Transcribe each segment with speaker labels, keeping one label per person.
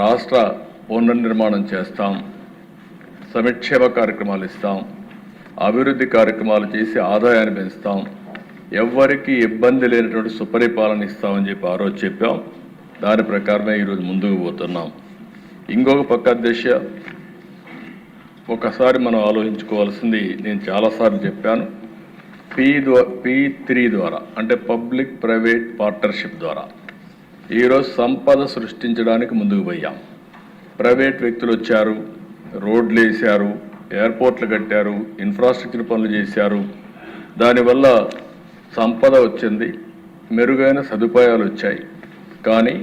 Speaker 1: రాష్ట్ర పునర్నిర్మాణం చేస్తాం, సంక్షేమ కార్యక్రమాలు ఇస్తాం, అభివృద్ధి కార్యక్రమాలు చేసి ఆదాయాన్ని పెంచుతాం, ఎవ్వరికీ ఇబ్బంది లేనటువంటి సుపరిపాలన ఇస్తామని చెప్పి ఆ రోజు చెప్పాం. దాని ప్రకారమే ఈరోజు ముందుకు పోతున్నాం. ఇంకొక పక్క దిశ ఒకసారి మనం ఆలోచించుకోవాల్సింది, నేను చాలాసార్లు చెప్పాను, P3 ద్వారా అంటే పబ్లిక్ ప్రైవేట్ పార్ట్నర్షిప్ ద్వారా ఈరోజు సంపద సృష్టించడానికి ముందుకు పోయాం. ప్రైవేట్ వ్యక్తులు వచ్చారు, రోడ్లు వేశారు, ఎయిర్పోర్ట్లు కట్టారు, ఇన్ఫ్రాస్ట్రక్చర్ పనులు చేశారు. దానివల్ల సంపద వచ్చింది, మెరుగైన సదుపాయాలు వచ్చాయి. కానీ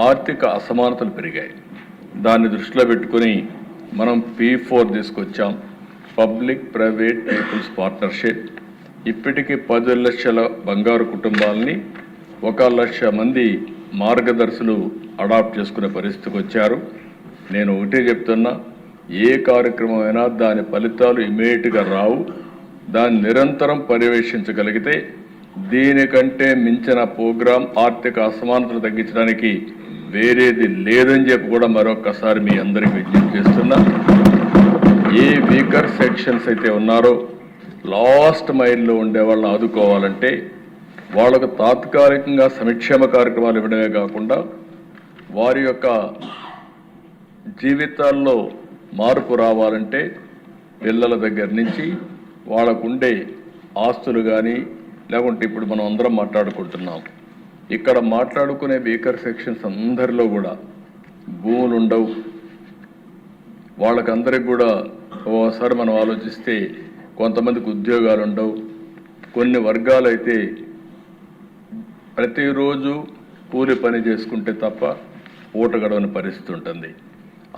Speaker 1: ఆర్థిక అసమానతలు పెరిగాయి. దాన్ని దృష్టిలో పెట్టుకుని మనం P4 తీసుకొచ్చాం, పబ్లిక్ ప్రైవేట్ పీపుల్స్ పార్ట్నర్షిప్. ఇప్పటికీ 10 లక్షల బంగారు కుటుంబాలని 1 లక్ష మంది మార్గదర్శులు అడాప్ట్ చేసుకునే పరిస్థితికి వచ్చారు. నేను ఒకటే చెప్తున్నా, ఏ కార్యక్రమం అయినా దాని ఫలితాలు ఇమీడియట్గా రావు. దాన్ని నిరంతరం పర్యవేక్షించగలిగితే దీనికంటే మించిన ప్రోగ్రాం ఆర్థిక అసమానతలు తగ్గించడానికి వేరేది లేదని చెప్పి కూడా మరొకసారి మీ అందరికీ విజ్ఞప్తి చేస్తున్నా. ఏ వీకర్ సెక్షన్స్ అయితే ఉన్నారో లాస్ట్ మైల్లో ఉండే వాళ్ళని ఆదుకోవాలంటే వాళ్ళకు తాత్కాలికంగా సంక్షేమ కార్యక్రమాలు ఇవ్వడమే కాకుండా వారి యొక్క జీవితాల్లో మార్పు రావాలంటే పిల్లల దగ్గర నుంచి వాళ్ళకు ఉండే ఆస్తులు కానీ, లేకుంటే ఇప్పుడు మనం అందరం మాట్లాడుకుంటున్నాం, ఇక్కడ మాట్లాడుకునే వీకర్ సెక్షన్స్ అందరిలో కూడా భూములు ఉండవు. వాళ్ళకందరికి కూడా ఓసారి మనం ఆలోచిస్తే కొంతమందికి ఉద్యోగాలు ఉండవు. కొన్ని వర్గాలు అయితే ప్రతిరోజు కూలి పని చేసుకుంటే తప్ప పూట గడవని పరిస్థితి ఉంటుంది.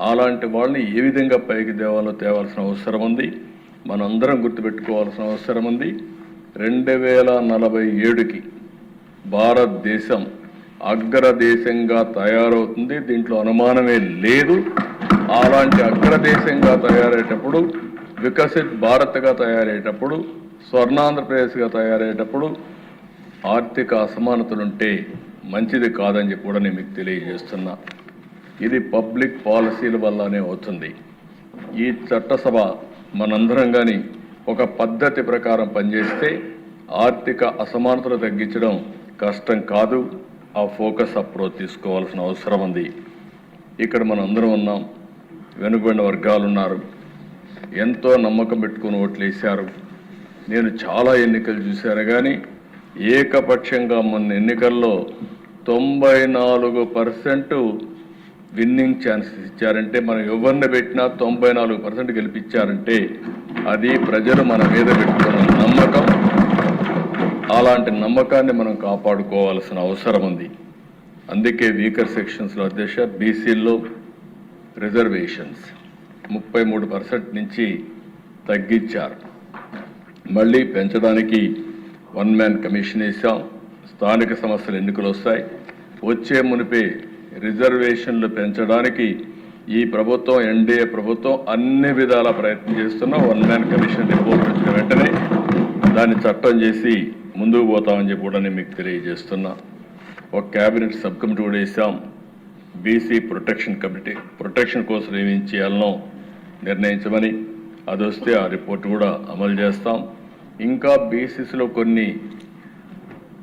Speaker 1: అలాంటి వాళ్ళని ఏ విధంగా పైకి తేవాల్సిన అవసరం ఉంది. మనందరం గుర్తుపెట్టుకోవాల్సిన అవసరం ఉంది. 2047కి భారతదేశం అగ్రదేశంగా తయారవుతుంది, దీంట్లో అనుమానమే లేదు. అలాంటి అగ్రదేశంగా తయారయ్యేటప్పుడు, వికసిత్ భారత్గా తయారయ్యేటప్పుడు, స్వర్ణాంధ్రప్రదేశ్గా తయారయ్యేటప్పుడు ఆర్థిక అసమానతలుంటే మంచిది కాదని చెప్పి కూడా నేను మీకు తెలియజేస్తున్నా. ఇది పబ్లిక్ పాలసీల వల్లనే అవుతుంది. ఈ చట్టసభ మనందరం కానీ ఒక పద్ధతి ప్రకారం పనిచేస్తే ఆర్థిక అసమానతలు తగ్గించడం కష్టం కాదు. ఆ ఫోకస్ అప్రోచ్ తీసుకోవాల్సిన అవసరం ఉంది. ఇక్కడ మనందరం ఉన్నాం, వెనుకబడిన వర్గాలు ఉన్నారు, ఎంతో నమ్మకం పెట్టుకుని ఓట్లు వేశారు. నేను చాలా ఎన్నికలు చూశాను, కానీ ఏకపక్షంగా మొన్న ఎన్నికల్లో 94% విన్నింగ్ ఛాన్సెస్ ఇచ్చారంటే, మనం ఎవరిని పెట్టినా 94% గెలిపించారంటే అది ప్రజలు మన మీద పెట్టుకున్న నమ్మకం. అలాంటి నమ్మకాన్ని మనం కాపాడుకోవాల్సిన అవసరం ఉంది. అందుకే వీకర్ సెక్షన్స్లో అధ్యక్ష బీసీల్లో రిజర్వేషన్స్ 33% నుంచి తగ్గించారు. మళ్ళీ పెంచడానికి 1 మ్యాన్ కమిషన్ వేసాం. స్థానిక సమస్యలు ఎన్నికలు వస్తాయి, వచ్చే మునిపే రిజర్వేషన్లు పెంచడానికి ఈ ప్రభుత్వం, ఎన్డీఏ ప్రభుత్వం అన్ని విధాల ప్రయత్నం చేస్తున్నా. 1 మ్యాన్ కమిషన్ రిపోర్ట్ వచ్చిన వెంటనే దాన్ని చట్టం చేసి ముందుకు పోతామని చెప్పి కూడా నేను మీకు తెలియజేస్తున్నా. ఒక క్యాబినెట్ సబ్ కమిటీ కూడా వేసాం, బీసీ ప్రొటెక్షన్ కోసం ఏమి చేయాలనో నిర్ణయించమని. అది వస్తే ఆ రిపోర్ట్ కూడా అమలు చేస్తాం. ఇంకా బీసీసీలో కొన్ని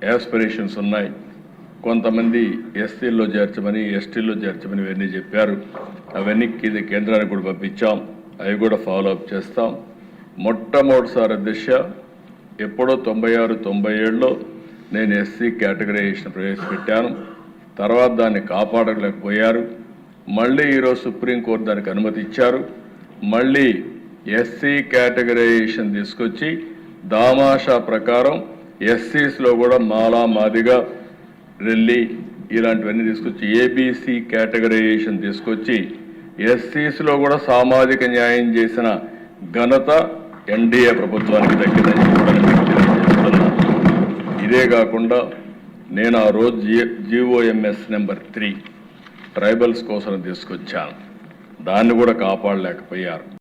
Speaker 1: యాస్పిరేషన్స్ ఉన్నాయి. కొంతమంది ఎస్సీల్లో చేర్చమని, ఎస్టీల్లో చేర్చమని ఇవన్నీ చెప్పారు. అవన్నీ కేంద్రానికి కూడా పంపించాం, అవి కూడా ఫాలో అప్ చేస్తాం. మొట్టమొదటిసారి దిశ ఎప్పుడో 96-97లో నేను ఎస్సీ కేటగరైజేషన్ ప్రవేశపెట్టాను. తర్వాత దాన్ని కాపాడలేకపోయారు. మళ్ళీ ఈరోజు సుప్రీంకోర్టు దానికి అనుమతి ఇచ్చారు. మళ్ళీ ఎస్సీ కేటగరైజేషన్ తీసుకొచ్చి దామాషా ప్రకారం ఎస్సీస్లో కూడా మాలా మాదిగా రెల్లి ఇలాంటివన్నీ తీసుకొచ్చి ఏబీసీ కేటగరైజేషన్ తీసుకొచ్చి ఎస్సీస్లో కూడా సామాజిక న్యాయం చేసిన ఘనత ఎన్డీఏ ప్రభుత్వానికి దక్కిందని తెలియజేస్తున్నా. ఇదే కాకుండా నేను ఆ రోజు GOMS నెంబర్ 3 ట్రైబల్స్ కోసం తీసుకొచ్చాను. దాన్ని కూడా కాపాడలేకపోయారు.